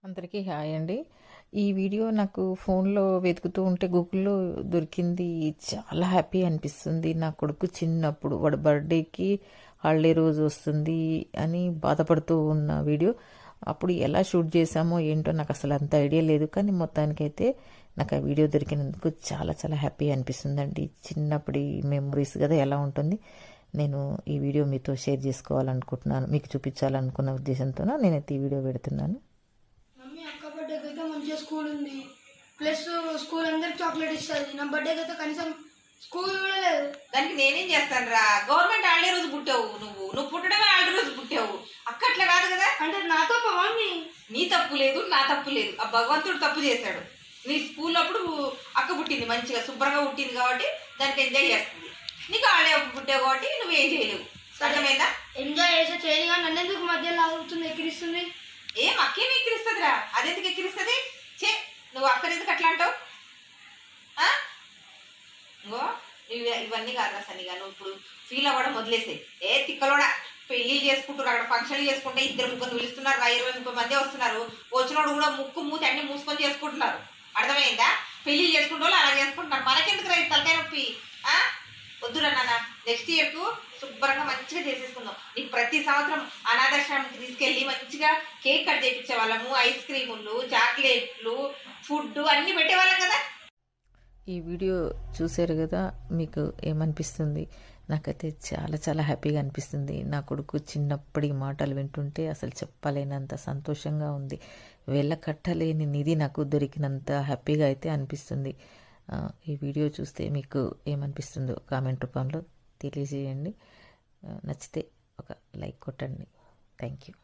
అందరికీ హాయ్ అండి. ఈ వీడియో నాకు ఫోన్లో వెతుకుతూ ఉంటే గూగుల్‌లో దొరికింది. చాలా హ్యాపీ అనిపిస్తుంది. నా కొడుకు చిన్నప్పుడు వాడి బర్త్‌డేకి హాలిడే రోజు వస్తుంది అని బాధపడుతూ ఉన్న వీడియో. అప్పుడు ఎలా షూట్ చేశామో ఏంటో నాకు అసలు అంత ఐడియా లేదు. కానీ మొత్తానికైతే నాకు ఆ వీడియో దొరికినందుకు చాలా చాలా హ్యాపీ అనిపిస్తుందండి. చిన్నప్పటి మెమరీస్ కదా ఎలా ఉంటుంది. నేను ఈ వీడియో మీతో షేర్ చేసుకోవాలనుకుంటున్నాను. మీకు చూపించాలనుకున్న ఉద్దేశంతోన నేనైతే ఈ వీడియో పెడుతున్నాను. మమ్మీ అక్క బర్త్డేకి అయితే మంచిగా స్కూల్ ఉంది, ప్లస్ స్కూల్ అందరికి చాక్లెట్ ఇస్తుంది. నా బర్త్డేకి అయితే కనీసం స్కూల్ కూడా లేదు. దానికి నేనేం చేస్తాను రా, గవర్నమెంట్ హాలిడే రోజు పుట్టావు, నువ్వు పుట్టడమే హాలిడే రోజు పుట్టావు. అక్క అట్లా కాదు కదా. అంటే నా తప్ప మమ్మీ? నీ తప్పు లేదు, నా తప్పు లేదు. ఆ భగవంతుడు తప్పు చేశాడు. నీ స్కూల్ అప్పుడు అక్క పుట్టింది, మంచిగా శుభ్రంగా పుట్టింది కాబట్టి దానికి ఎంజాయ్ చేస్తుంది. నీకు హాలిడే పుట్టావు కాబట్టి నువ్వేం చేయలేవు. అర్థమైందా? ఎంజాయ్ చేసే చేయని కానీ నన్ను ఎందుకు మధ్యలో ఆగుతుంది, ఎక్కిరిస్తుంది? ఏం అక్కేమి ఎక్కిరిస్తుందిరా? అదెందుకు ఎక్కిరిస్తుంది? చే, నువ్వు అక్కని ఎందుకు అట్లా అంటావు? ఇంకో ఇవన్నీ కాదు సనిగా. నువ్వు ఇప్పుడు ఫీల్ అవ్వడం వదిలేసాయి. ఏ తిక్కలోడా, పెళ్లి చేసుకుంటున్నారు, అక్కడ ఫంక్షన్లు చేసుకుంటే 2-3 పిలుస్తున్నారు, 20-30 మంది వస్తున్నారు. వచ్చినోడు కూడా ముక్కు మూతి అన్ని మూసుకొని చేసుకుంటున్నారు. అర్థమైందా? పెళ్లి చేసుకుంటే వాళ్ళు అలా చేసుకుంటున్నారు. మనకెందుకు రైతు తలకాయ నొప్పి? వద్దురా నాన్న, నెక్స్ట్ ఇయర్కు శుభ్రంగా మంచిగా చేసేసుకుందాం. నీకు ప్రతి సంవత్సరం అనాథాశ్రమంకి తీసుకెళ్ళి మంచిగా కేక్ కట్ చేయించే వాళ్ళము, ఐస్ క్రీములు, చాక్లెట్లు, ఫుడ్ అన్నీ పెట్టేవాళ్ళం కదా. ఈ వీడియో చూశారు కదా, మీకు ఏమనిపిస్తుంది? నాకైతే చాలా చాలా హ్యాపీగా అనిపిస్తుంది. నా కొడుకు చిన్నప్పటి మాటలు వింటుంటే అసలు చెప్పలేనంత సంతోషంగా ఉంది. వెళ్ళకట్టలేని నిధి నాకు దొరికినంత హ్యాపీగా అయితే అనిపిస్తుంది. ఈ వీడియో చూస్తే మీకు ఏమనిపిస్తుందో కామెంట్ రూపంలో తెలియజేయండి. నచ్చితే ఒక లైక్ కొట్టండి. Thank you.